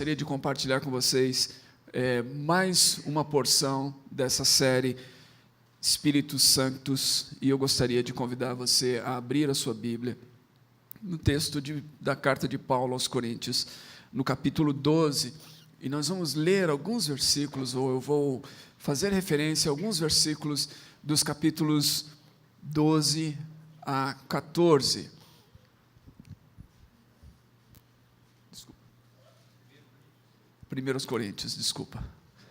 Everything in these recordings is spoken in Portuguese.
gostaria de compartilhar com vocês mais uma porção dessa série Espíritos Santos, e eu gostaria de convidar você a abrir a sua Bíblia no texto da carta de Paulo aos Coríntios, no capítulo 12, e nós vamos ler alguns versículos, ou eu vou fazer referência a alguns versículos dos capítulos 12 a 14. Primeiros Coríntios, desculpa.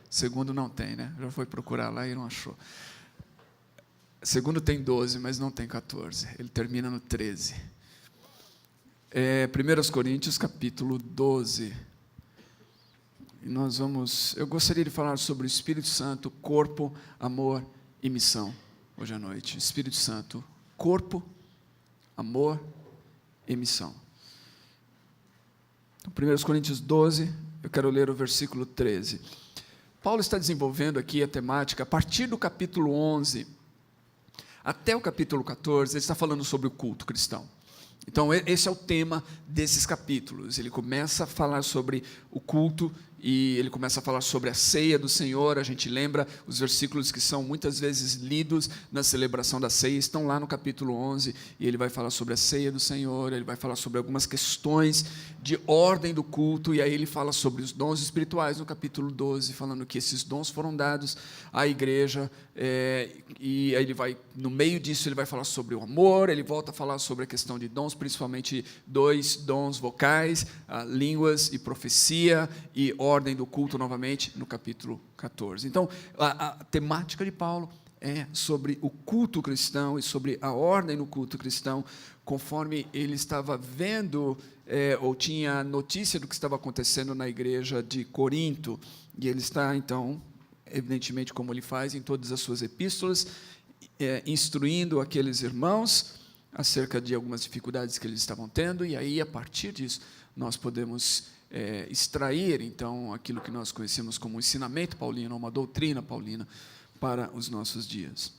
Segundo não tem, né? Já foi procurar lá e não achou. Segundo tem 12, mas não tem 14. Ele termina no 13. 1 Coríntios, capítulo 12. E eu gostaria de falar sobre o Espírito Santo, corpo, amor e missão, hoje à noite. Espírito Santo, corpo, amor e missão. Então, 1 Coríntios 12, eu quero ler o versículo 13. Paulo está desenvolvendo aqui a temática, a partir do capítulo 11 até o capítulo 14, ele está falando sobre o culto cristão. Então, esse é o tema desses capítulos. Ele começa a falar sobre o culto e ele começa a falar sobre a ceia do Senhor. A gente lembra os versículos que são muitas vezes lidos na celebração da ceia, estão lá no capítulo 11, e ele vai falar sobre a ceia do Senhor, ele vai falar sobre algumas questões de ordem do culto, e aí ele fala sobre os dons espirituais no capítulo 12, falando que esses dons foram dados à igreja, e aí ele vai, no meio disso, ele vai falar sobre o amor, ele volta a falar sobre a questão de dons, principalmente 2 dons vocais, línguas e profecia, e ordem do culto novamente, no capítulo 14. Então, a temática de Paulo é sobre o culto cristão e sobre a ordem no culto cristão, conforme ele estava vendo, ou tinha notícia do que estava acontecendo na igreja de Corinto, e ele está, então, evidentemente, como ele faz em todas as suas epístolas, instruindo aqueles irmãos acerca de algumas dificuldades que eles estavam tendo, e aí, a partir disso, nós podemos extrair, então, aquilo que nós conhecemos como ensinamento paulino, uma doutrina paulina, para os nossos dias.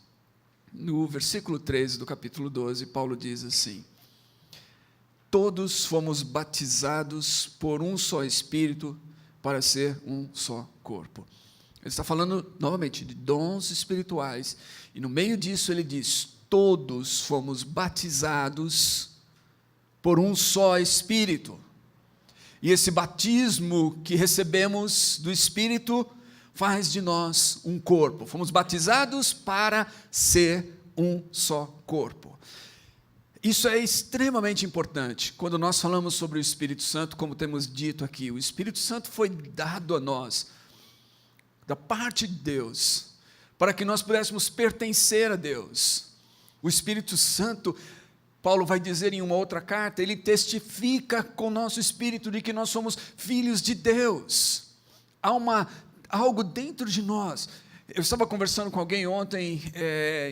No versículo 13 do capítulo 12, Paulo diz assim: todos fomos batizados por um só Espírito para ser um só corpo. Ele está falando, novamente, de dons espirituais, e no meio disso ele diz: todos fomos batizados por um só Espírito. E esse batismo que recebemos do Espírito faz de nós um corpo. Fomos batizados para ser um só corpo. Isso é extremamente importante. Quando nós falamos sobre o Espírito Santo, como temos dito aqui, o Espírito Santo foi dado a nós, da parte de Deus, para que nós pudéssemos pertencer a Deus. O Espírito Santo, Paulo vai dizer em uma outra carta, ele testifica com o nosso espírito de que nós somos filhos de Deus. Há algo dentro de nós. Eu estava conversando com alguém ontem,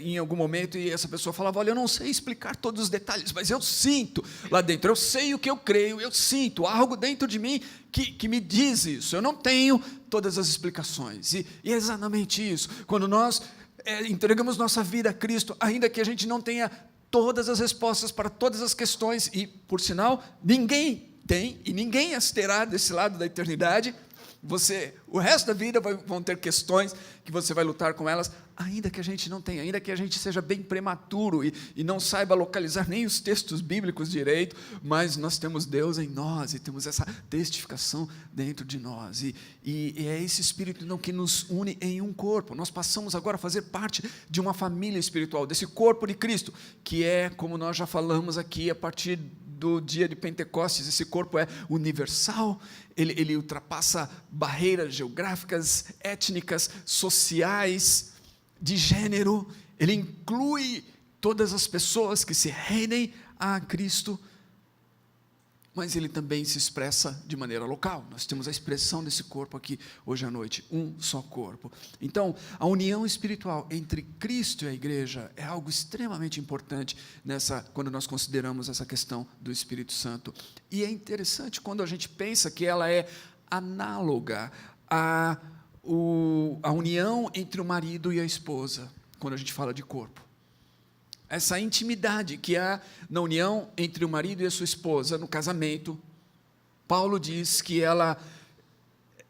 em algum momento, e essa pessoa falava: olha, eu não sei explicar todos os detalhes, mas eu sinto lá dentro, eu sei o que eu creio, eu sinto, há algo dentro de mim que me diz isso. Eu não tenho todas as explicações, e é exatamente isso. Quando nós entregamos nossa vida a Cristo, ainda que a gente não tenha todas as respostas para todas as questões, e, por sinal, ninguém tem, e ninguém as terá desse lado da eternidade. O resto da vida vão ter questões que você vai lutar com elas, ainda que a gente não tenha, ainda que a gente seja bem prematuro e não saiba localizar nem os textos bíblicos direito, mas nós temos Deus em nós e temos essa testificação dentro de nós, e é esse Espírito então, que nos une em um corpo. Nós passamos agora a fazer parte de uma família espiritual, desse corpo de Cristo, que é, como nós já falamos aqui, a partir do dia de Pentecostes, esse corpo é universal, ele ultrapassa barreiras geográficas, étnicas, sociais, de gênero, ele inclui todas as pessoas que se rendem a Cristo, mas ele também se expressa de maneira local. Nós temos a expressão desse corpo aqui hoje à noite, um só corpo. Então, a união espiritual entre Cristo e a igreja é algo extremamente importante quando nós consideramos essa questão do Espírito Santo. E é interessante quando a gente pensa que ela é análoga à união entre o marido e a esposa, quando a gente fala de corpo. Essa intimidade que há na união entre o marido e a sua esposa, no casamento, Paulo diz que ela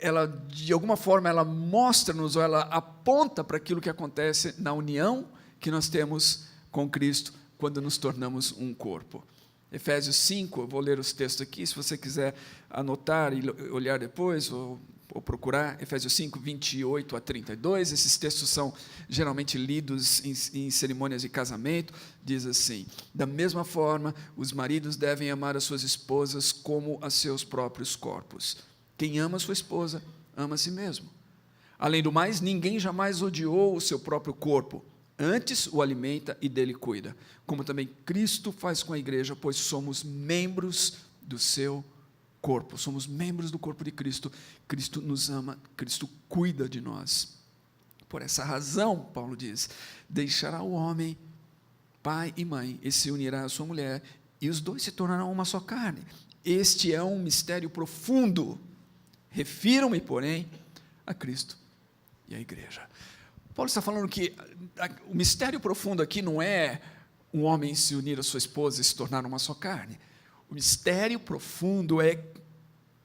ela, de alguma forma, ela mostra-nos, ou ela aponta para aquilo que acontece na união que nós temos com Cristo, quando nos tornamos um corpo. Efésios 5, eu vou ler os textos aqui, se você quiser anotar e olhar depois, ou procurar, Efésios 5, 28 a 32, esses textos são geralmente lidos em cerimônias de casamento, diz assim: da mesma forma, os maridos devem amar as suas esposas como a seus próprios corpos. Quem ama a sua esposa, ama a si mesmo. Além do mais, ninguém jamais odiou o seu próprio corpo, antes o alimenta e dele cuida, como também Cristo faz com a igreja, pois somos membros do seu corpo, somos membros do corpo de Cristo. Cristo nos ama, Cristo cuida de nós. Por essa razão, Paulo diz, deixará o homem pai e mãe, e se unirá à sua mulher, e os dois se tornarão uma só carne. Este é um mistério profundo. Refiro-me, porém, a Cristo e à igreja. Paulo está falando que o mistério profundo aqui não é um homem se unir à sua esposa e se tornar uma só carne. O mistério profundo é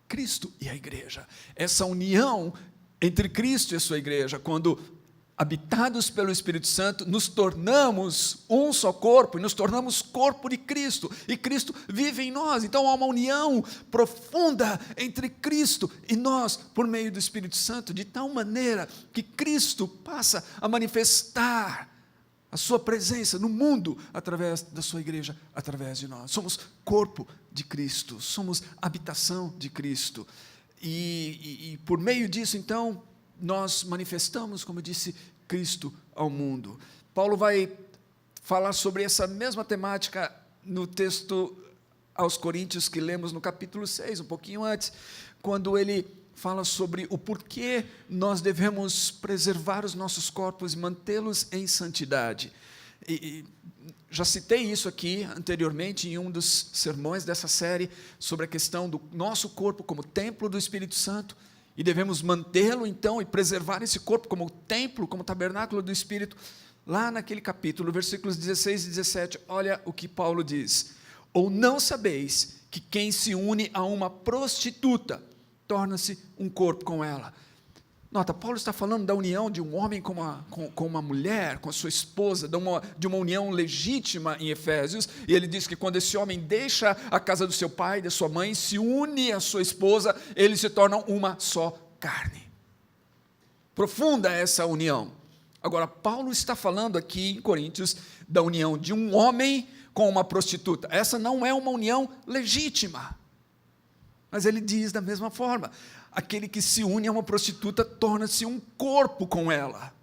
Cristo e a igreja. Essa união entre Cristo e a sua igreja, quando habitados pelo Espírito Santo, nos tornamos um só corpo, e nos tornamos corpo de Cristo, e Cristo vive em nós. Então há uma união profunda entre Cristo e nós, por meio do Espírito Santo, de tal maneira que Cristo passa a manifestar a sua presença no mundo, através da sua igreja, através de nós. Somos corpo de Cristo, somos habitação de Cristo, e por meio disso, então, nós manifestamos, como eu disse, Cristo ao mundo. Paulo vai falar sobre essa mesma temática no texto aos Coríntios, que lemos no capítulo 6, um pouquinho antes, quando ele fala sobre o porquê nós devemos preservar os nossos corpos e mantê-los em santidade. E já citei isso aqui anteriormente em um dos sermões dessa série, sobre a questão do nosso corpo como templo do Espírito Santo, e devemos mantê-lo então e preservar esse corpo como templo, como tabernáculo do Espírito. Lá naquele capítulo, versículos 16 e 17, olha o que Paulo diz: ou não sabeis que quem se une a uma prostituta torna-se um corpo com ela. Nota, Paulo está falando da união de um homem com uma mulher, com a sua esposa, de uma união legítima em Efésios, e ele diz que quando esse homem deixa a casa do seu pai, da sua mãe, se une à sua esposa, eles se tornam uma só carne. Profunda essa união. Agora, Paulo está falando aqui em Coríntios da união de um homem com uma prostituta. Essa não é uma união legítima. Mas ele diz da mesma forma: aquele que se une a uma prostituta torna-se um corpo com ela.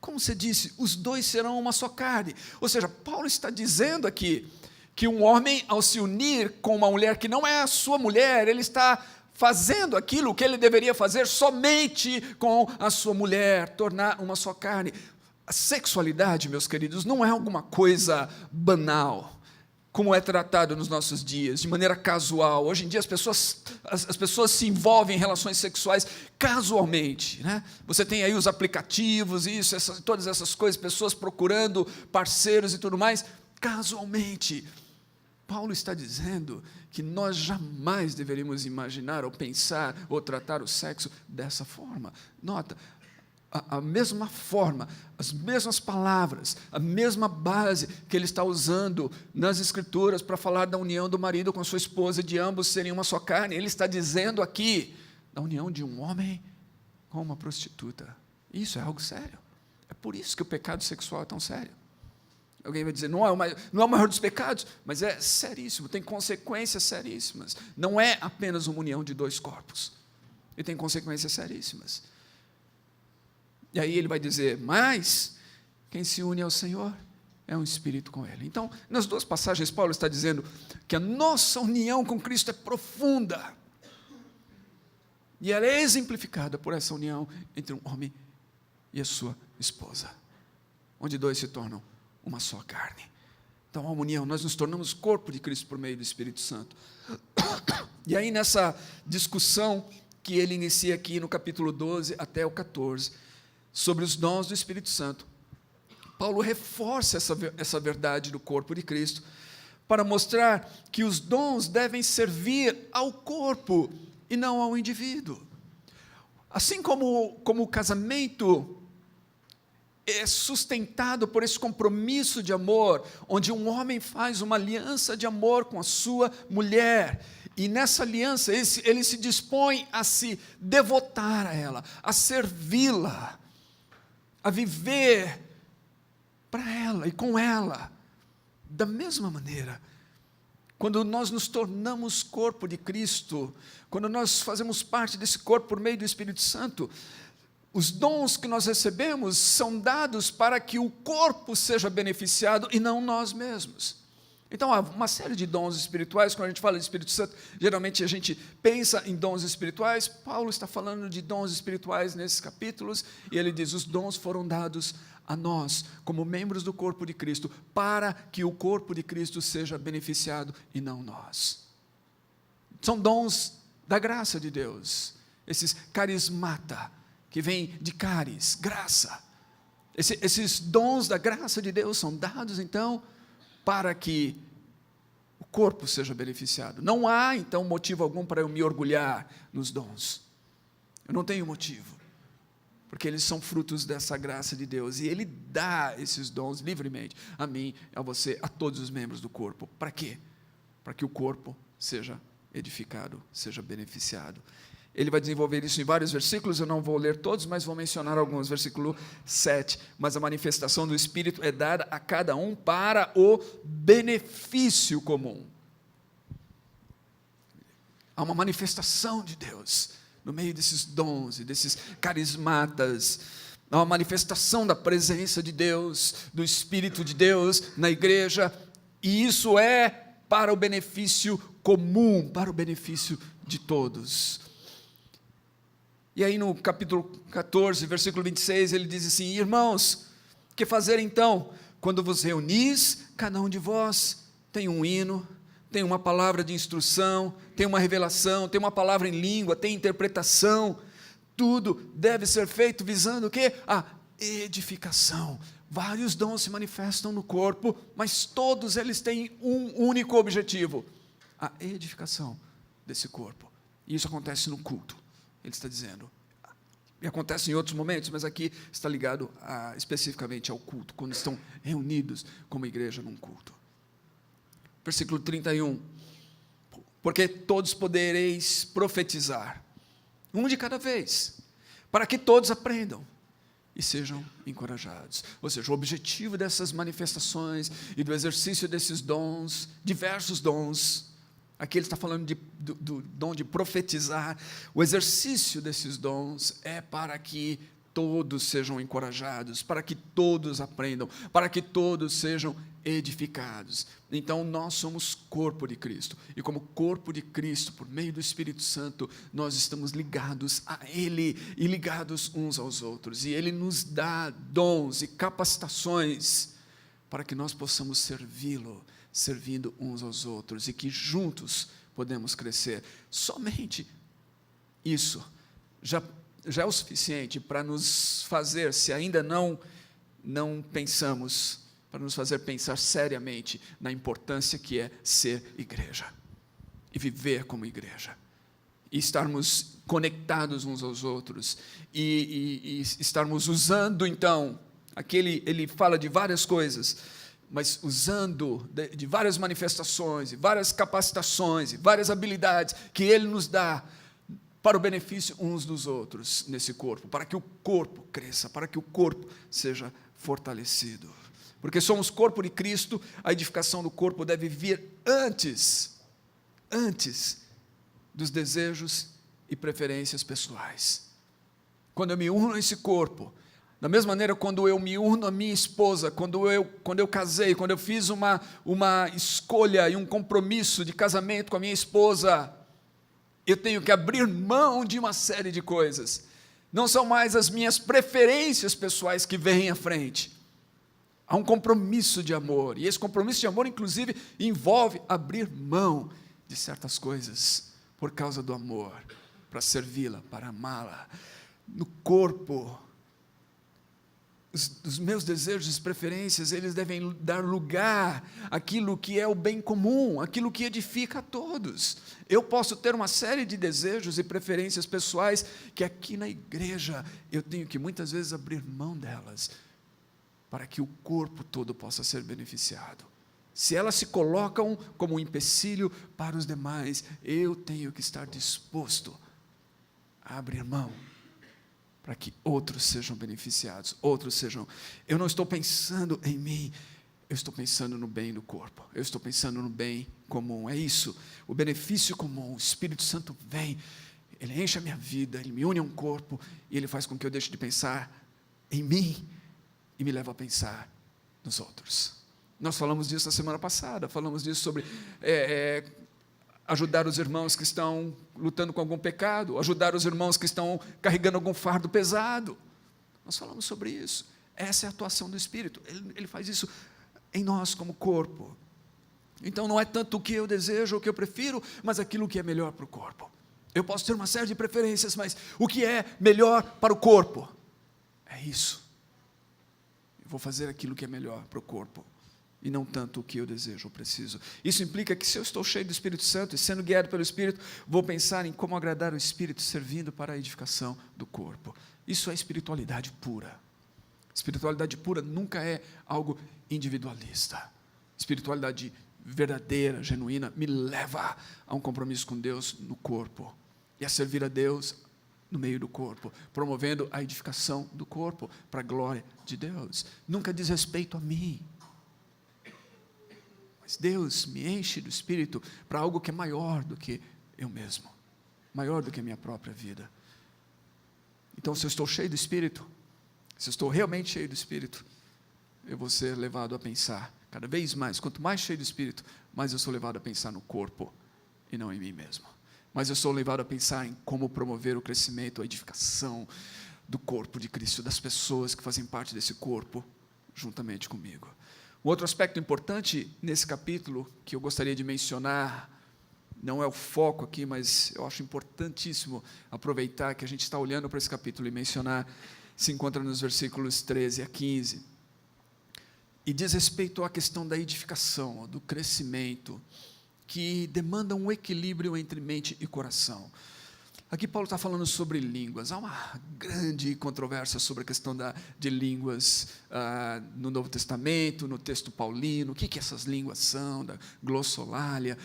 Como você disse, os dois serão uma só carne. Ou seja, Paulo está dizendo aqui que um homem, ao se unir com uma mulher que não é a sua mulher, ele está fazendo aquilo que ele deveria fazer somente com a sua mulher, tornar uma só carne. A sexualidade, meus queridos, não é alguma coisa banal, como é tratado nos nossos dias, de maneira casual. Hoje em dia as pessoas se envolvem em relações sexuais casualmente, né? Você tem aí os aplicativos, todas essas coisas, pessoas procurando parceiros e tudo mais, casualmente. Paulo está dizendo que nós jamais deveríamos imaginar, ou pensar, ou tratar o sexo dessa forma. Nota, a mesma forma, as mesmas palavras, a mesma base que ele está usando nas Escrituras para falar da união do marido com a sua esposa, de ambos serem uma só carne, ele está dizendo aqui da união de um homem com uma prostituta. Isso é algo sério. É por isso que o pecado sexual é tão sério. Alguém vai dizer, não é o maior dos pecados, mas é seríssimo, tem consequências seríssimas. Não é apenas uma união de dois corpos, e tem consequências seríssimas. E aí ele vai dizer, mas quem se une ao Senhor é um espírito com Ele. Então, nas duas passagens, Paulo está dizendo que a nossa união com Cristo é profunda. E ela é exemplificada por essa união entre um homem e a sua esposa, onde dois se tornam uma só carne. Então, a união, nós nos tornamos corpo de Cristo por meio do Espírito Santo. E aí, nessa discussão que ele inicia aqui no capítulo 12 até o 14, sobre os dons do Espírito Santo, Paulo reforça essa verdade do corpo de Cristo, para mostrar que os dons devem servir ao corpo e não ao indivíduo. Assim como o casamento é sustentado por esse compromisso de amor, onde um homem faz uma aliança de amor com a sua mulher, e nessa aliança ele se dispõe a se devotar a ela, a servi-la, a viver para ela e com ela. Da mesma maneira, quando nós nos tornamos corpo de Cristo, quando nós fazemos parte desse corpo por meio do Espírito Santo, os dons que nós recebemos são dados para que o corpo seja beneficiado e não nós mesmos. Então, há uma série de dons espirituais. Quando a gente fala de Espírito Santo, geralmente a gente pensa em dons espirituais. Paulo está falando de dons espirituais nesses capítulos, e ele diz: os dons foram dados a nós, como membros do corpo de Cristo, para que o corpo de Cristo seja beneficiado e não nós. São dons da graça de Deus, esses carismata, que vem de caris, graça. Esses dons da graça de Deus são dados, então, para que o corpo seja beneficiado. Não há, então, motivo algum para eu me orgulhar nos dons. Eu não tenho motivo, porque eles são frutos dessa graça de Deus, e Ele dá esses dons livremente, a mim, a você, a todos os membros do corpo. Para quê? Para que o corpo seja edificado, seja beneficiado. Ele vai desenvolver isso em vários versículos, eu não vou ler todos, mas vou mencionar alguns. Versículo 7, mas a manifestação do Espírito é dada a cada um para o benefício comum. Há uma manifestação de Deus no meio desses dons e desses carismatas. Há uma manifestação da presença de Deus, do Espírito de Deus na igreja, e isso é para o benefício comum, para o benefício de todos. E aí no capítulo 14, versículo 26, ele diz assim: irmãos, que fazer então? Quando vos reunis, cada um de vós tem um hino, tem uma palavra de instrução, tem uma revelação, tem uma palavra em língua, tem interpretação. Tudo deve ser feito visando o quê? A edificação. Vários dons se manifestam no corpo, mas todos eles têm um único objetivo: a edificação desse corpo. E isso acontece no culto. Ele está dizendo, e acontece em outros momentos, mas aqui está ligado especificamente ao culto, quando estão reunidos como igreja num culto. Versículo 31, porque todos podereis profetizar, um de cada vez, para que todos aprendam e sejam encorajados. Ou seja, o objetivo dessas manifestações e do exercício desses dons, diversos dons, aqui ele está falando do dom de profetizar. O exercício desses dons é para que todos sejam encorajados, para que todos aprendam, para que todos sejam edificados. Então nós somos corpo de Cristo, e como corpo de Cristo, por meio do Espírito Santo, nós estamos ligados a Ele e ligados uns aos outros, e Ele nos dá dons e capacitações para que nós possamos servi-lo, servindo uns aos outros, e que juntos podemos crescer. Somente isso já é o suficiente para nos fazer, se ainda não pensamos, para nos fazer pensar seriamente na importância que é ser igreja, e viver como igreja, e estarmos conectados uns aos outros, e estarmos usando, então, aqui ele fala de várias coisas, mas usando de várias manifestações, e várias capacitações, e várias habilidades que Ele nos dá para o benefício uns dos outros nesse corpo, para que o corpo cresça, para que o corpo seja fortalecido. Porque somos corpo de Cristo, a edificação do corpo deve vir antes dos desejos e preferências pessoais. Quando eu me uno a esse corpo, da mesma maneira, quando eu me uno à minha esposa, quando eu casei, quando eu fiz uma escolha e um compromisso de casamento com a minha esposa, eu tenho que abrir mão de uma série de coisas. Não são mais as minhas preferências pessoais que vêm à frente. Há um compromisso de amor, e esse compromisso de amor, inclusive, envolve abrir mão de certas coisas, por causa do amor, para servi-la, para amá-la. No corpo, os meus desejos e preferências, eles devem dar lugar àquilo que é o bem comum, aquilo que edifica a todos. Eu posso ter uma série de desejos e preferências pessoais que aqui na igreja eu tenho que muitas vezes abrir mão delas, para que o corpo todo possa ser beneficiado. Se elas se colocam como um empecilho para os demais, eu tenho que estar disposto a abrir mão, para que outros sejam beneficiados, eu não estou pensando em mim, eu estou pensando no bem do corpo, eu estou pensando no bem comum, é isso, o benefício comum. O Espírito Santo vem, ele enche a minha vida, ele me une a um corpo, e ele faz com que eu deixe de pensar em mim, e me leva a pensar nos outros. Nós falamos disso na semana passada, falamos disso sobre ajudar os irmãos que estão lutando com algum pecado, ajudar os irmãos que estão carregando algum fardo pesado. Nós falamos sobre isso. Essa é a atuação do Espírito. Ele faz isso em nós como corpo. Então não é tanto o que eu desejo, o que eu prefiro, mas aquilo que é melhor para o corpo. Eu posso ter uma série de preferências, mas o que é melhor para o corpo? É isso. Eu vou fazer aquilo que é melhor para o corpo, e não tanto o que eu desejo ou preciso. Isso implica que, se eu estou cheio do Espírito Santo e sendo guiado pelo Espírito, vou pensar em como agradar o Espírito, servindo para a edificação do corpo. Isso é espiritualidade pura. Espiritualidade pura nunca é algo individualista. Espiritualidade verdadeira, genuína, me leva a um compromisso com Deus no corpo, e a servir a Deus no meio do corpo, promovendo a edificação do corpo para a glória de Deus. Nunca diz respeito a mim, mas Deus me enche do Espírito para algo que é maior do que eu mesmo, maior do que a minha própria vida. Então, se eu estou cheio do Espírito, se eu estou realmente cheio do Espírito, eu vou ser levado a pensar cada vez mais. Quanto mais cheio do Espírito, mais eu sou levado a pensar no corpo e não em mim mesmo. Mas eu sou levado a pensar em como promover o crescimento, a edificação do corpo de Cristo, das pessoas que fazem parte desse corpo, juntamente comigo. Um outro aspecto importante nesse capítulo, que eu gostaria de mencionar, não é o foco aqui, mas eu acho importantíssimo aproveitar que a gente está olhando para esse capítulo e mencionar, se encontra nos versículos 13 a 15, e diz respeito à questão da edificação, do crescimento, que demanda um equilíbrio entre mente e coração. Aqui Paulo está falando sobre línguas. Há uma grande controvérsia sobre a questão de línguas no Novo Testamento, no texto paulino. O que essas línguas são, da glossolalia,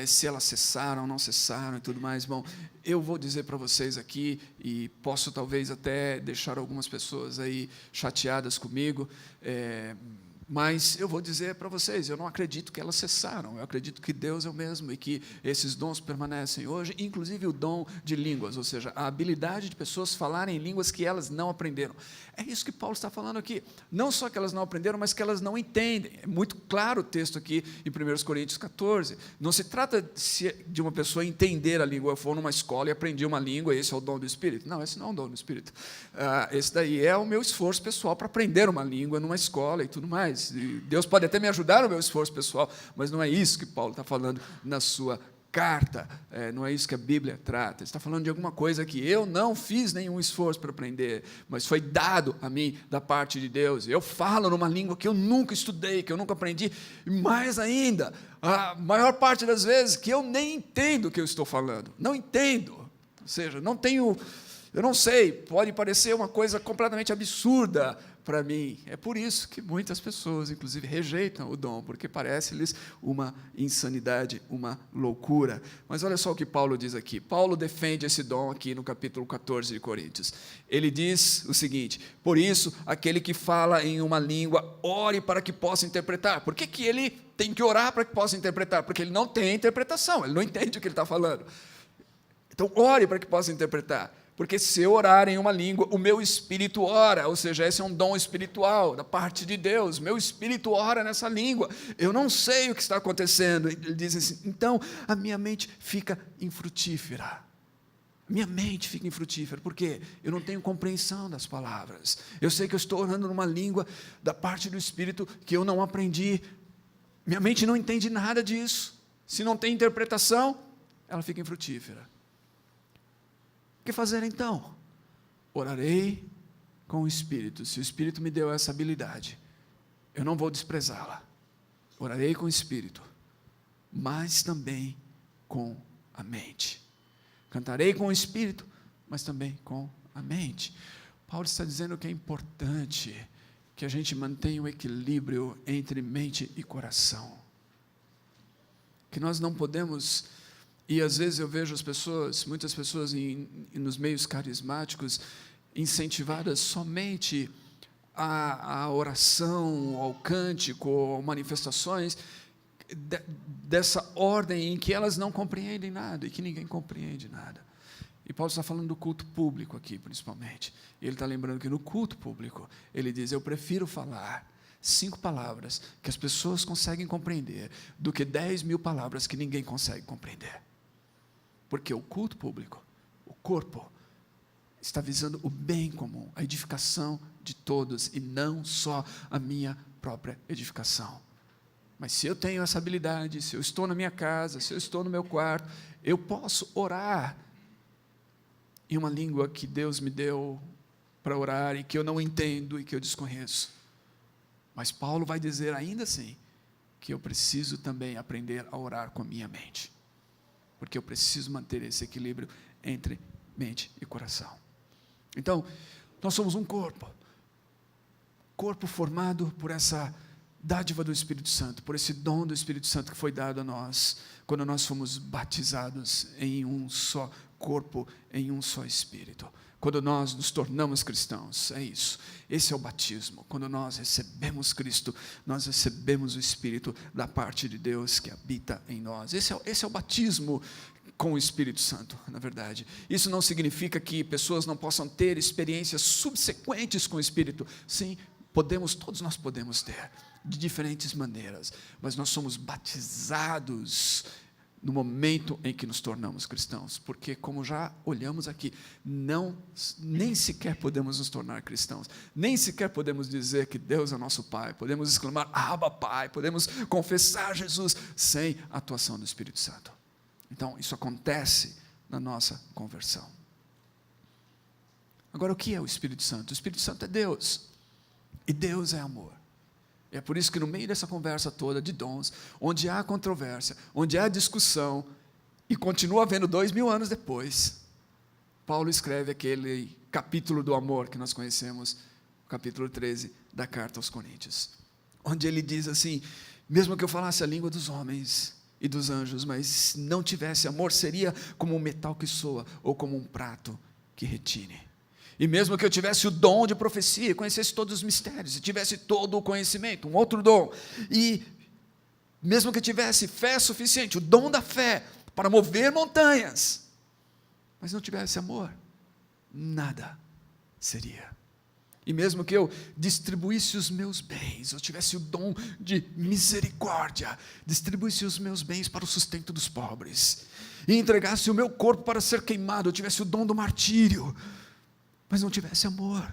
se elas cessaram, não cessaram e tudo mais. Bom, eu vou dizer para vocês aqui, e posso talvez até deixar algumas pessoas aí chateadas comigo, mas eu vou dizer para vocês, eu não acredito que elas cessaram, eu acredito que Deus é o mesmo e que esses dons permanecem hoje, inclusive o dom de línguas, ou seja, a habilidade de pessoas falarem em línguas que elas não aprenderam. É isso que Paulo está falando aqui, não só que elas não aprenderam, mas que elas não entendem. É muito claro o texto aqui em 1 Coríntios 14, não se trata de uma pessoa entender a língua. Eu for numa escola e aprendi uma língua, esse é o dom do Espírito. Não, esse não é o dom do Espírito. Esse daí é o meu esforço pessoal para aprender uma língua numa escola e tudo mais. Deus pode até me ajudar no meu esforço pessoal, mas não é isso que Paulo está falando na sua carta, não é isso que a Bíblia trata. Ele está falando de alguma coisa que eu não fiz nenhum esforço para aprender, mas foi dado a mim da parte de Deus. Eu falo numa língua que eu nunca estudei, que eu nunca aprendi, e mais ainda, a maior parte das vezes que eu nem entendo o que eu estou falando, não entendo, ou seja, eu não sei, pode parecer uma coisa completamente absurda para mim. É por isso que muitas pessoas, inclusive, rejeitam o dom, porque parece-lhes uma insanidade, uma loucura. Mas olha só o que Paulo diz aqui. Paulo defende esse dom aqui no capítulo 14 de Coríntios. Ele diz o seguinte: por isso, aquele que fala em uma língua, ore para que possa interpretar. Por que ele tem que orar para que possa interpretar? Porque ele não tem interpretação, ele não entende o que ele está falando. Então, ore para que possa interpretar. Porque se eu orar em uma língua, o meu espírito ora, ou seja, esse é um dom espiritual da parte de Deus, meu espírito ora nessa língua, eu não sei o que está acontecendo. Ele diz assim: então a minha mente fica infrutífera. Minha mente fica infrutífera, porque eu não tenho compreensão das palavras. Eu sei que eu estou orando numa língua da parte do Espírito que eu não aprendi. Minha mente não entende nada disso. Se não tem interpretação, ela fica infrutífera. O que fazer então? Orarei com o Espírito. Se o Espírito me deu essa habilidade, eu não vou desprezá-la. Orarei com o Espírito, mas também com a mente. Cantarei com o Espírito, mas também com a mente. Paulo está dizendo que é importante que a gente mantenha o equilíbrio entre mente e coração. Que nós não podemos, e às vezes eu vejo as pessoas, muitas pessoas nos meios carismáticos, incentivadas somente à oração, ao cântico, a manifestações dessa ordem em que elas não compreendem nada e que ninguém compreende nada. E Paulo está falando do culto público aqui, principalmente. E ele está lembrando que no culto público, ele diz, eu prefiro falar 5 palavras que as pessoas conseguem compreender do que 10.000 palavras que ninguém consegue compreender. Porque o culto público, o corpo, está visando o bem comum, a edificação de todos e não só a minha própria edificação. Mas se eu tenho essa habilidade, se eu estou na minha casa, se eu estou no meu quarto, eu posso orar em uma língua que Deus me deu para orar e que eu não entendo e que eu desconheço. Mas Paulo vai dizer ainda assim que eu preciso também aprender a orar com a minha mente, porque eu preciso manter esse equilíbrio entre mente e coração. Então, nós somos um corpo formado por essa dádiva do Espírito Santo, por esse dom do Espírito Santo que foi dado a nós, quando nós fomos batizados em um só corpo, em um só Espírito. Quando nós nos tornamos cristãos, é isso. Esse é o batismo. Quando nós recebemos Cristo, nós recebemos o Espírito da parte de Deus que habita em nós. Esse é o batismo com o Espírito Santo, na verdade. Isso não significa que pessoas não possam ter experiências subsequentes com o Espírito. Sim, todos nós podemos ter, de diferentes maneiras, mas nós somos batizados no momento em que nos tornamos cristãos, porque como já olhamos aqui, nem sequer podemos nos tornar cristãos, nem sequer podemos dizer que Deus é nosso Pai, podemos exclamar, Abba Pai, podemos confessar Jesus, sem a atuação do Espírito Santo. Então, isso acontece na nossa conversão. Agora, o que é o Espírito Santo? O Espírito Santo é Deus, e Deus é amor. E é por isso que no meio dessa conversa toda de dons, onde há controvérsia, onde há discussão, e continua havendo 2000 anos depois, Paulo escreve aquele capítulo do amor que nós conhecemos, o capítulo 13 da carta aos Coríntios, onde ele diz assim, mesmo que eu falasse a língua dos homens e dos anjos, mas não tivesse amor, seria como um metal que soa, ou como um prato que retine. E mesmo que eu tivesse o dom de profecia, conhecesse todos os mistérios, e tivesse todo o conhecimento, um outro dom, e mesmo que eu tivesse fé suficiente, o dom da fé, para mover montanhas, mas não tivesse amor, nada seria. E mesmo que eu distribuísse os meus bens, eu tivesse o dom de misericórdia, distribuísse os meus bens para o sustento dos pobres, e entregasse o meu corpo para ser queimado, eu tivesse o dom do martírio, mas não tivesse amor,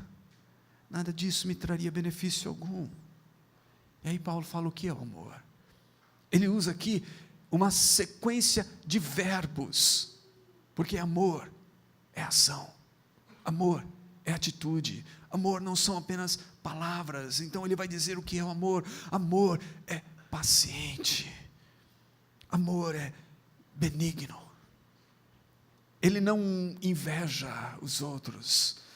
nada disso me traria benefício algum. E aí Paulo fala o que é o amor. Ele usa aqui uma sequência de verbos, porque amor é ação, amor é atitude, amor não são apenas palavras. Então ele vai dizer o que é o amor. Amor é paciente, amor é benigno, ele não inveja os outros,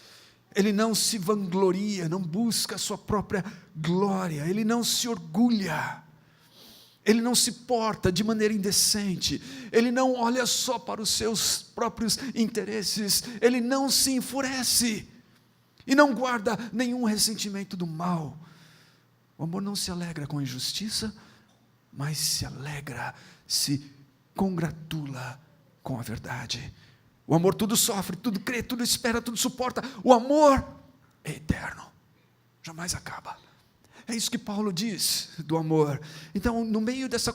ele não se vangloria, não busca a sua própria glória, ele não se orgulha, ele não se porta de maneira indecente, ele não olha só para os seus próprios interesses, ele não se enfurece, e não guarda nenhum ressentimento do mal. O amor não se alegra com a injustiça, mas se alegra, se congratula com a verdade. O amor tudo sofre, tudo crê, tudo espera, tudo suporta. O amor é eterno, jamais acaba. É isso que Paulo diz do amor. Então, no meio dessa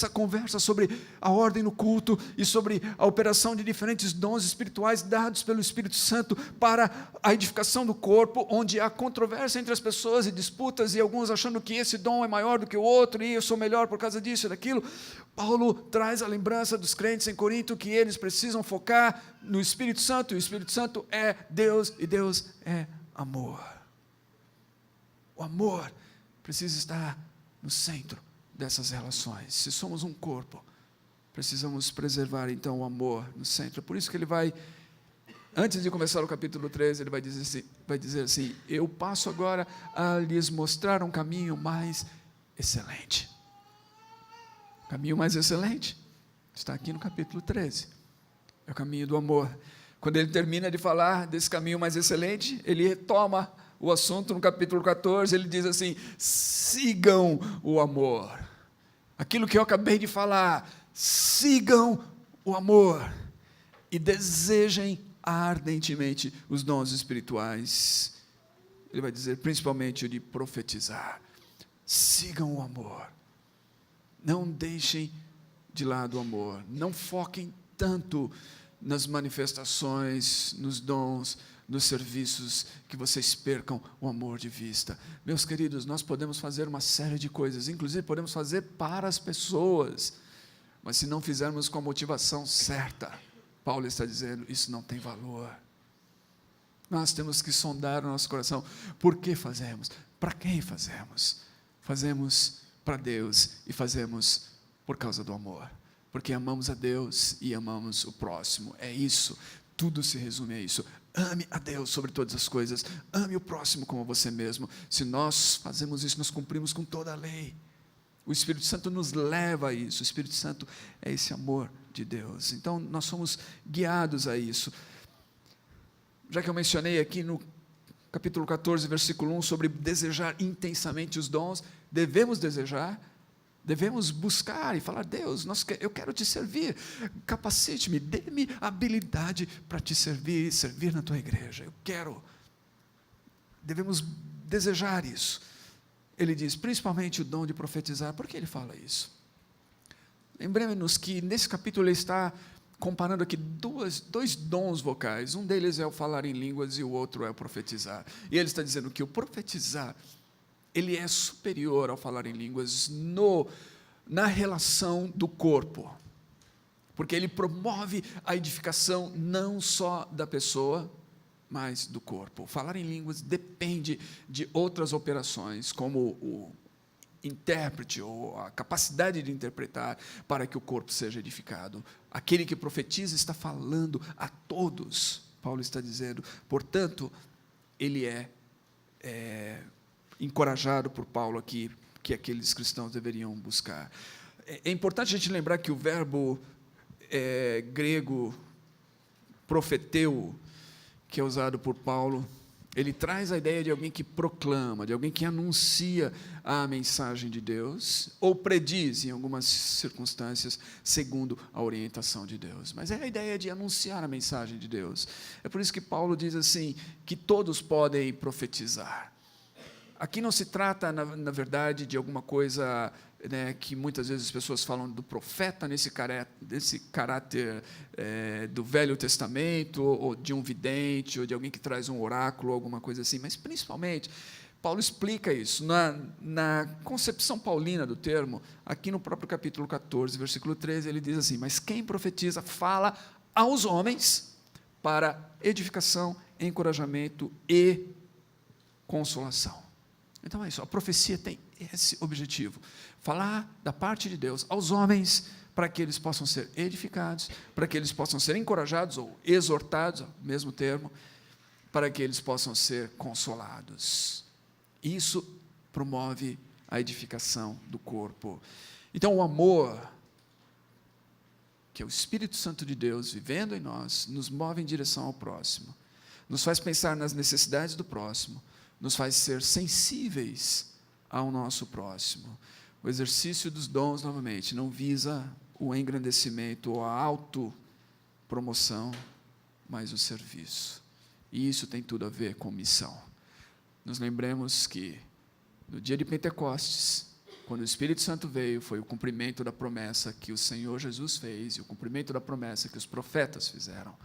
conversa sobre a ordem no culto e sobre a operação de diferentes dons espirituais dados pelo Espírito Santo para a edificação do corpo, onde há controvérsia entre as pessoas e disputas, e alguns achando que esse dom é maior do que o outro, e eu sou melhor por causa disso e daquilo, Paulo traz a lembrança dos crentes em Corinto que eles precisam focar no Espírito Santo, e o Espírito Santo é Deus, e Deus é amor. O amor precisa estar no centro dessas relações. Se somos um corpo, precisamos preservar então o amor no centro. É por isso que ele vai, antes de começar o capítulo 13, ele vai dizer assim: eu passo agora a lhes mostrar um caminho mais excelente. O caminho mais excelente está aqui no capítulo 13. É o caminho do amor. Quando ele termina de falar desse caminho mais excelente, ele retoma o assunto no capítulo 14, ele diz assim: sigam o amor. Aquilo que eu acabei de falar, sigam o amor e desejem ardentemente os dons espirituais. Ele vai dizer principalmente o de profetizar. Sigam o amor. Não deixem de lado o amor. Não foquem tanto nas manifestações, nos dons, nos serviços, que vocês percam o amor de vista. Meus queridos, nós podemos fazer uma série de coisas, inclusive podemos fazer para as pessoas, mas se não fizermos com a motivação certa, Paulo está dizendo, isso não tem valor. Nós temos que sondar o nosso coração. Por que fazemos? Para quem fazemos? Fazemos para Deus e fazemos por causa do amor, porque amamos a Deus e amamos o próximo. É isso, tudo se resume a isso. Ame a Deus sobre todas as coisas, ame o próximo como você mesmo. Se nós fazemos isso, nós cumprimos com toda a lei. O Espírito Santo nos leva a isso. O Espírito Santo é esse amor de Deus. Então nós somos guiados a isso. Já que eu mencionei aqui no capítulo 14, versículo 1, sobre desejar intensamente os dons, devemos desejar, devemos buscar e falar: Deus, eu quero te servir, capacite-me, dê-me habilidade para te servir, servir na tua igreja, eu quero. Devemos desejar isso. Ele diz, principalmente o dom de profetizar. Por que ele fala isso? Lembremos que nesse capítulo ele está comparando aqui dois dons vocais. Um deles é o falar em línguas e o outro é o profetizar. E ele está dizendo que o profetizar, ele é superior ao falar em línguas na relação do corpo, porque ele promove a edificação não só da pessoa, mas do corpo. Falar em línguas depende de outras operações, como o intérprete, ou a capacidade de interpretar, para que o corpo seja edificado. Aquele que profetiza está falando a todos, Paulo está dizendo. Portanto, ele é encorajado por Paulo aqui, que aqueles cristãos deveriam buscar. É importante a gente lembrar que o verbo grego profeteu, que é usado por Paulo, ele traz a ideia de alguém que proclama, de alguém que anuncia a mensagem de Deus, ou prediz, em algumas circunstâncias, segundo a orientação de Deus. Mas é a ideia de anunciar a mensagem de Deus. É por isso que Paulo diz assim, que todos podem profetizar. Aqui não se trata, na verdade, de alguma coisa, né, que muitas vezes as pessoas falam do profeta nesse caráter do Velho Testamento, ou de um vidente, ou de alguém que traz um oráculo, alguma coisa assim, mas principalmente, Paulo explica isso, na concepção paulina do termo, aqui no próprio capítulo 14, versículo 13, ele diz assim, mas quem profetiza fala aos homens para edificação, encorajamento e consolação. Então é isso, a profecia tem esse objetivo, falar da parte de Deus aos homens, para que eles possam ser edificados, para que eles possam ser encorajados, ou exortados, mesmo termo, para que eles possam ser consolados. Isso promove a edificação do corpo. Então o amor, que é o Espírito Santo de Deus vivendo em nós, nos move em direção ao próximo, nos faz pensar nas necessidades do próximo, nos faz ser sensíveis ao nosso próximo. O exercício dos dons, novamente, não visa o engrandecimento ou a autopromoção, mas o serviço. E isso tem tudo a ver com missão. Nos lembremos que, no dia de Pentecostes, quando o Espírito Santo veio, foi o cumprimento da promessa que o Senhor Jesus fez, e o cumprimento da promessa que os profetas fizeram.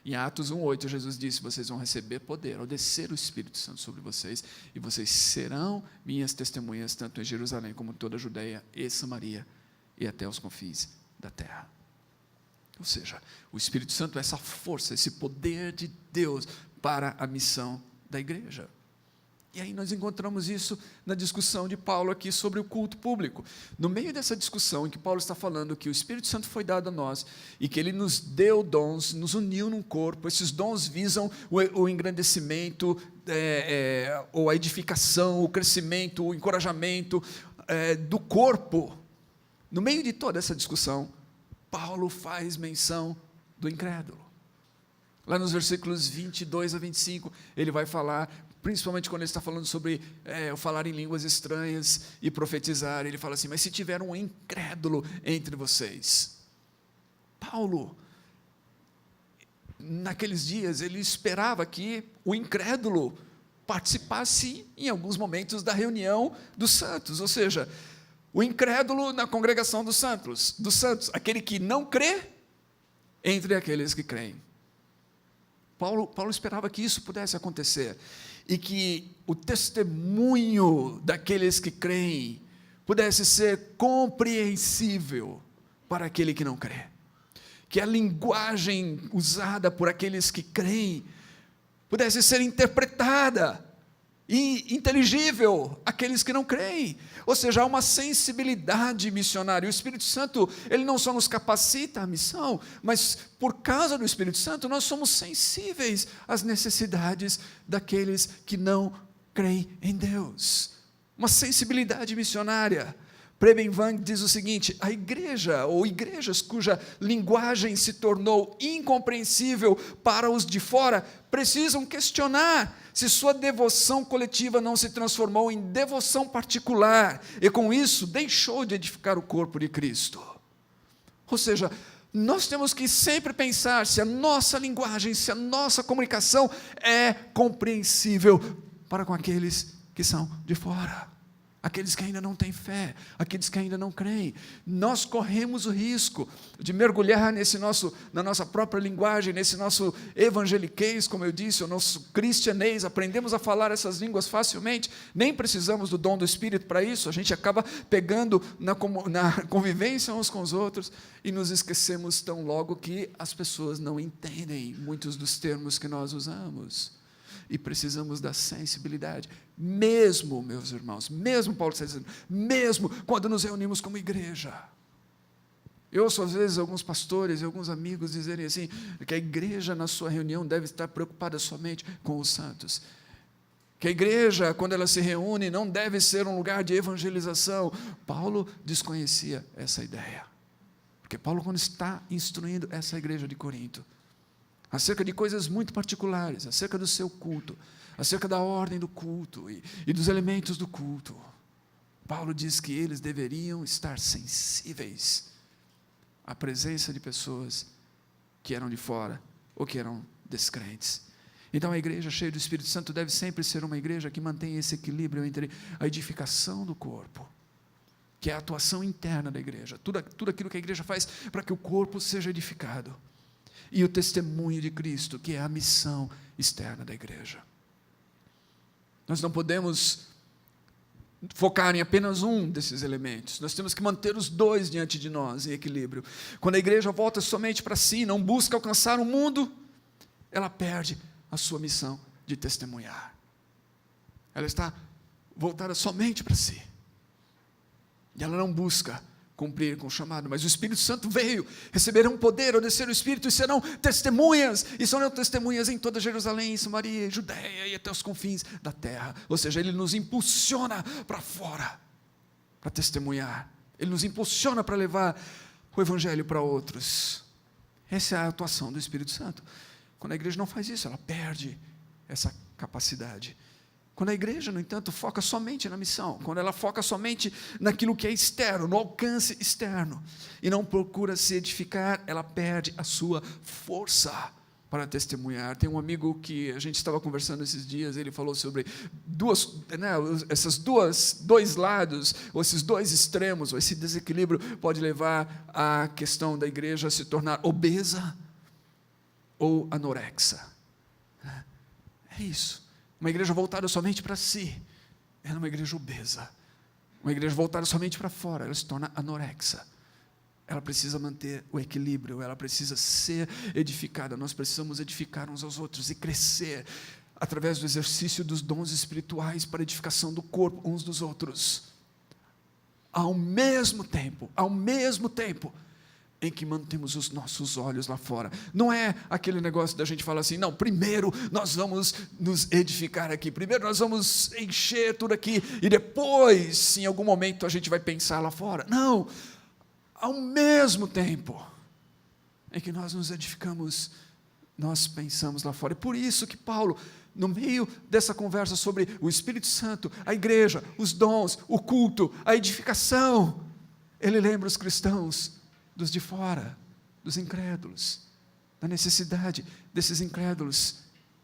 Em Atos 1:8, Jesus disse, vocês vão receber poder ao descer o Espírito Santo sobre vocês, e vocês serão minhas testemunhas, tanto em Jerusalém como em toda a Judeia e Samaria, e até os confins da terra. Ou seja, o Espírito Santo é essa força, esse poder de Deus para a missão da igreja. E aí nós encontramos isso na discussão de Paulo aqui sobre o culto público. No meio dessa discussão em que Paulo está falando que o Espírito Santo foi dado a nós e que ele nos deu dons, nos uniu num corpo, esses dons visam o engrandecimento, ou a edificação, o crescimento, o encorajamento do corpo. No meio de toda essa discussão, Paulo faz menção do incrédulo. Lá nos versículos 22 a 25, ele vai falar, principalmente quando ele está falando sobre o falar em línguas estranhas e profetizar, ele fala assim, mas se tiver um incrédulo entre vocês. Paulo, naqueles dias, ele esperava que o incrédulo participasse em alguns momentos da reunião dos santos, ou seja, o incrédulo na congregação dos santos, aquele que não crê entre aqueles que creem. Paulo esperava que isso pudesse acontecer e que o testemunho daqueles que creem pudesse ser compreensível para aquele que não crê, que a linguagem usada por aqueles que creem pudesse ser interpretada e inteligível àqueles que não creem, ou seja, há uma sensibilidade missionária. O Espírito Santo, ele não só nos capacita à missão, mas por causa do Espírito Santo, nós somos sensíveis às necessidades daqueles que não creem em Deus, uma sensibilidade missionária. Preben-Wang diz o seguinte, a igreja, ou igrejas cuja linguagem se tornou incompreensível para os de fora, precisam questionar se sua devoção coletiva não se transformou em devoção particular, e com isso deixou de edificar o corpo de Cristo. Ou seja, nós temos que sempre pensar se a nossa linguagem, se a nossa comunicação é compreensível para com aqueles que são de fora. Aqueles que ainda não têm fé, aqueles que ainda não creem. Nós corremos o risco de mergulhar na nossa própria linguagem, nesse nosso evangeliquez, como eu disse, o nosso cristianês, aprendemos a falar essas línguas facilmente, nem precisamos do dom do Espírito para isso, a gente acaba pegando na convivência uns com os outros e nos esquecemos tão logo que as pessoas não entendem muitos dos termos que nós usamos. E precisamos da sensibilidade, mesmo, meus irmãos, mesmo Paulo está dizendo, mesmo quando nos reunimos como igreja. Eu ouço às vezes alguns pastores e alguns amigos dizerem assim, que a igreja na sua reunião deve estar preocupada somente com os santos. Que a igreja, quando ela se reúne, não deve ser um lugar de evangelização. Paulo desconhecia essa ideia. Porque Paulo, quando está instruindo essa igreja de Corinto, acerca de coisas muito particulares, acerca do seu culto, acerca da ordem do culto e dos elementos do culto, Paulo diz que eles deveriam estar sensíveis à presença de pessoas que eram de fora ou que eram descrentes. Então a igreja cheia do Espírito Santo deve sempre ser uma igreja que mantém esse equilíbrio entre a edificação do corpo, que é a atuação interna da igreja, tudo aquilo que a igreja faz para que o corpo seja edificado, e o testemunho de Cristo, que é a missão externa da igreja. Nós não podemos focar em apenas um desses elementos, nós temos que manter os dois diante de nós em equilíbrio. Quando a igreja volta somente para si, não busca alcançar o mundo, ela perde a sua missão de testemunhar. Ela está voltada somente para si, e ela não busca cumprir com o chamado, mas o Espírito Santo veio, receberão poder ao descer o Espírito, e serão testemunhas, e serão testemunhas em toda Jerusalém, Samaria, Judeia e até os confins da terra. Ou seja, Ele nos impulsiona para fora, para testemunhar, Ele nos impulsiona para levar o Evangelho para outros. Essa é a atuação do Espírito Santo. Quando a igreja não faz isso, ela perde essa capacidade. Quando a igreja, no entanto, foca somente na missão, quando ela foca somente naquilo que é externo, no alcance externo, e não procura se edificar, ela perde a sua força para testemunhar. Tem um amigo que a gente estava conversando esses dias, ele falou sobre esses dois lados, ou esses dois extremos, ou esse desequilíbrio pode levar a questão da igreja a se tornar obesa ou anorexa. É isso. Uma igreja voltada somente para si é uma igreja obesa. Uma igreja voltada somente para fora, ela se torna anorexa. Ela precisa manter o equilíbrio, ela precisa ser edificada. Nós precisamos edificar uns aos outros e crescer. através do exercício dos dons espirituais para a edificação do corpo uns dos outros. Ao mesmo tempo em que mantemos os nossos olhos lá fora. Não é aquele negócio da gente falar assim, não, primeiro nós vamos nos edificar aqui, primeiro nós vamos encher tudo aqui, e depois, em algum momento, a gente vai pensar lá fora. Não, ao mesmo tempo em que nós nos edificamos, nós pensamos lá fora. É por isso que Paulo, no meio dessa conversa sobre o Espírito Santo, a igreja, os dons, o culto, a edificação, ele lembra os cristãos dos de fora, dos incrédulos, da necessidade desses incrédulos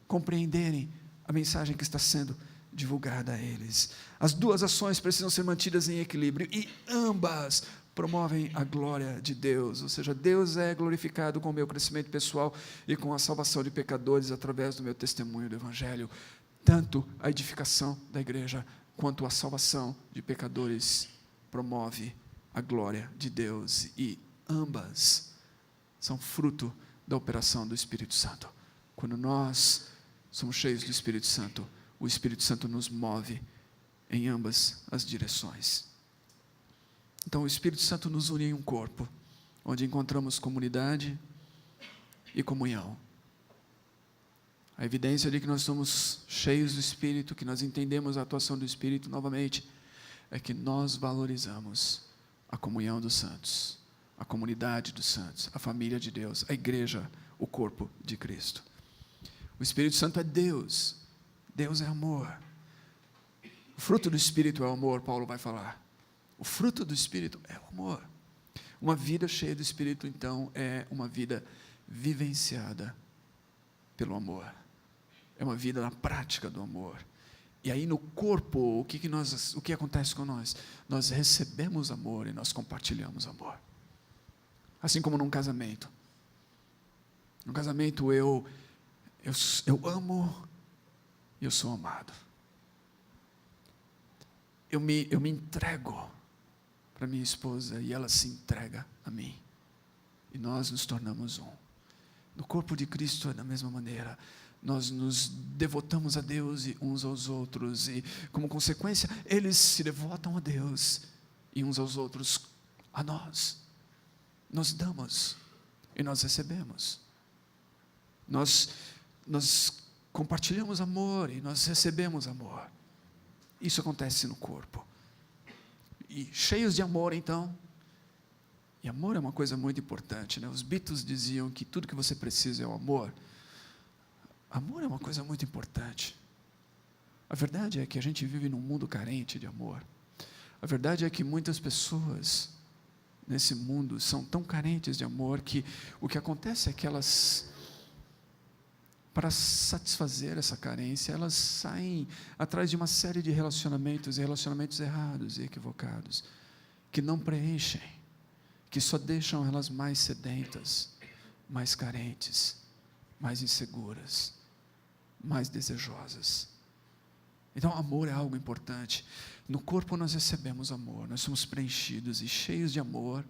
compreenderem a mensagem que está sendo divulgada a eles. As duas ações precisam ser mantidas em equilíbrio e ambas promovem a glória de Deus, ou seja, Deus é glorificado com o meu crescimento pessoal e com a salvação de pecadores através do meu testemunho do Evangelho. Tanto a edificação da igreja quanto a salvação de pecadores promove a glória de Deus, e ambas são fruto da operação do Espírito Santo. Quando nós somos cheios do Espírito Santo, o Espírito Santo nos move em ambas as direções. Então, o Espírito Santo nos une em um corpo, onde encontramos comunidade e comunhão. A evidência de que nós somos cheios do Espírito, que nós entendemos a atuação do Espírito novamente, é que nós valorizamos a comunhão dos santos, a comunidade dos santos, a família de Deus, a igreja, o corpo de Cristo. O Espírito Santo é Deus, Deus é amor. O fruto do Espírito é o amor, Paulo vai falar. O fruto do Espírito é o amor. Uma vida cheia do Espírito, então, é uma vida vivenciada pelo amor. É uma vida na prática do amor. E aí no corpo, o que acontece com nós? Nós recebemos amor e nós compartilhamos amor. Assim como num casamento. No casamento eu amo e eu sou amado. Eu me entrego para minha esposa e ela se entrega a mim. E nós nos tornamos um. No corpo de Cristo é da mesma maneira. Nós nos devotamos a Deus e uns aos outros, e como consequência, eles se devotam a Deus e uns aos outros a nós. Nós damos e nós recebemos. Nós compartilhamos amor e nós recebemos amor. Isso acontece no corpo. E cheios de amor, então. E amor é uma coisa muito importante, né? Os Beatles diziam que tudo que você precisa é o amor. Amor é uma coisa muito importante. A verdade é que a gente vive num mundo carente de amor. A verdade é que muitas pessoas nesse mundo são tão carentes de amor que o que acontece é que elas, para satisfazer essa carência, elas saem atrás de uma série de relacionamentos errados e equivocados, que não preenchem, que só deixam elas mais sedentas, mais carentes, mais inseguras, mais desejosas. Então, amor é algo importante. No corpo nós recebemos amor, nós somos preenchidos e cheios de amor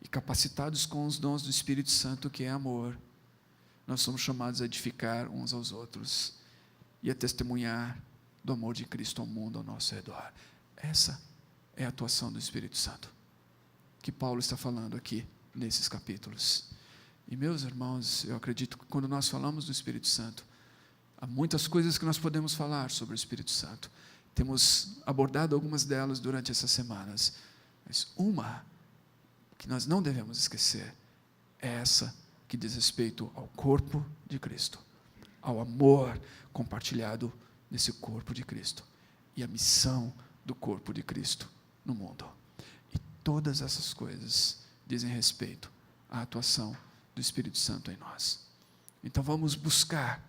e capacitados com os dons do Espírito Santo, que é amor. Nós somos chamados a edificar uns aos outros e a testemunhar do amor de Cristo ao mundo ao nosso redor. Essa é a atuação do Espírito Santo, que Paulo está falando aqui nesses capítulos. E meus irmãos, eu acredito que quando nós falamos do Espírito Santo, há muitas coisas que nós podemos falar sobre o Espírito Santo. Temos abordado algumas delas durante essas semanas, mas uma que nós não devemos esquecer é essa que diz respeito ao corpo de Cristo, ao amor compartilhado nesse corpo de Cristo e a missão do corpo de Cristo no mundo. E todas essas coisas dizem respeito à atuação do Espírito Santo em nós. Então vamos buscar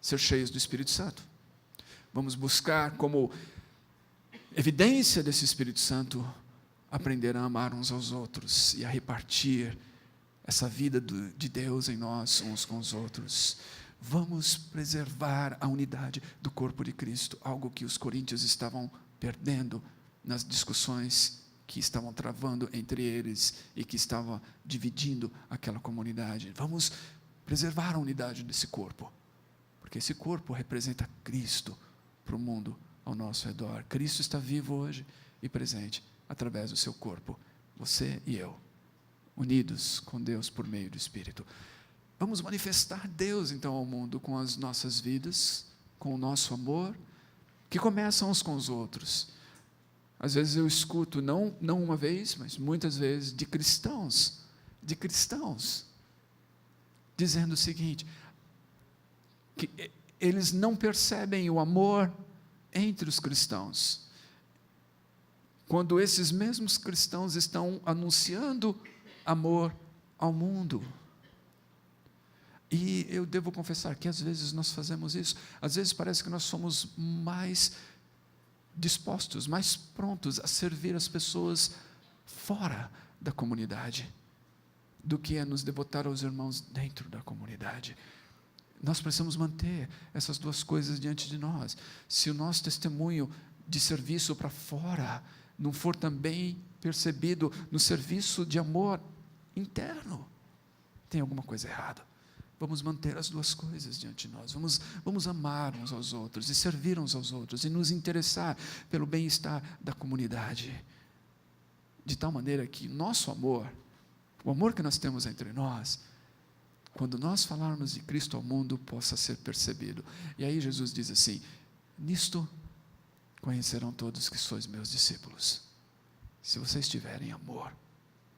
ser cheios do Espírito Santo. Vamos buscar, como evidência desse Espírito Santo, aprender a amar uns aos outros e a repartir essa vida de Deus em nós, uns com os outros. Vamos preservar a unidade do corpo de Cristo, algo que os coríntios estavam perdendo nas discussões que estavam travando entre eles e que estavam dividindo aquela comunidade. Vamos preservar a unidade desse corpo, Porque esse corpo representa Cristo para o mundo ao nosso redor. Cristo está vivo hoje e presente através do seu corpo. Você e eu, unidos com Deus por meio do Espírito. Vamos manifestar Deus então ao mundo com as nossas vidas, com o nosso amor, que começam uns com os outros. Às vezes eu escuto, não uma vez, mas muitas vezes, de cristãos, dizendo o seguinte, que eles não percebem o amor entre os cristãos, quando esses mesmos cristãos estão anunciando amor ao mundo. E eu devo confessar que às vezes nós fazemos isso, às vezes parece que nós somos mais dispostos, mais prontos a servir as pessoas fora da comunidade, do que a nos devotar aos irmãos dentro da comunidade. Nós precisamos manter essas duas coisas diante de nós. Se o nosso testemunho de serviço para fora não for também percebido no serviço de amor interno, tem alguma coisa errada. Vamos manter as duas coisas diante de nós. Vamos amar uns aos outros e servir uns aos outros e nos interessar pelo bem-estar da comunidade, de tal maneira que nosso amor, o amor que nós temos entre nós, quando nós falarmos de Cristo ao mundo, possa ser percebido. E aí Jesus diz assim: nisto conhecerão todos que sois meus discípulos, se vocês tiverem amor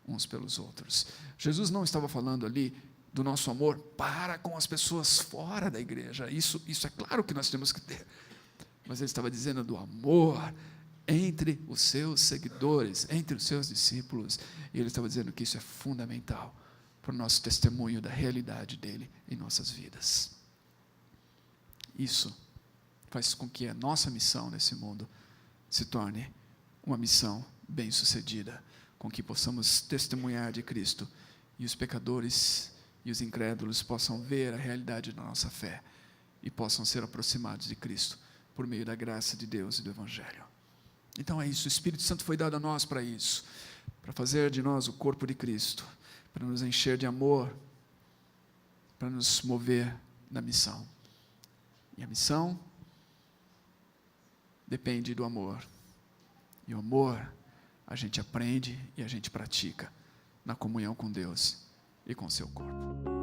uns pelos outros. Jesus não estava falando ali do nosso amor para com as pessoas fora da igreja, isso é claro que nós temos que ter, mas ele estava dizendo do amor entre os seus seguidores, entre os seus discípulos, e ele estava dizendo que isso é fundamental para o nosso testemunho da realidade dele em nossas vidas. Isso faz com que a nossa missão nesse mundo se torne uma missão bem-sucedida, com que possamos testemunhar de Cristo e os pecadores e os incrédulos possam ver a realidade da nossa fé e possam ser aproximados de Cristo por meio da graça de Deus e do Evangelho. Então é isso, o Espírito Santo foi dado a nós para isso, para fazer de nós o corpo de Cristo, para nos encher de amor, para nos mover na missão. E a missão depende do amor. E o amor a gente aprende e a gente pratica na comunhão com Deus e com seu corpo.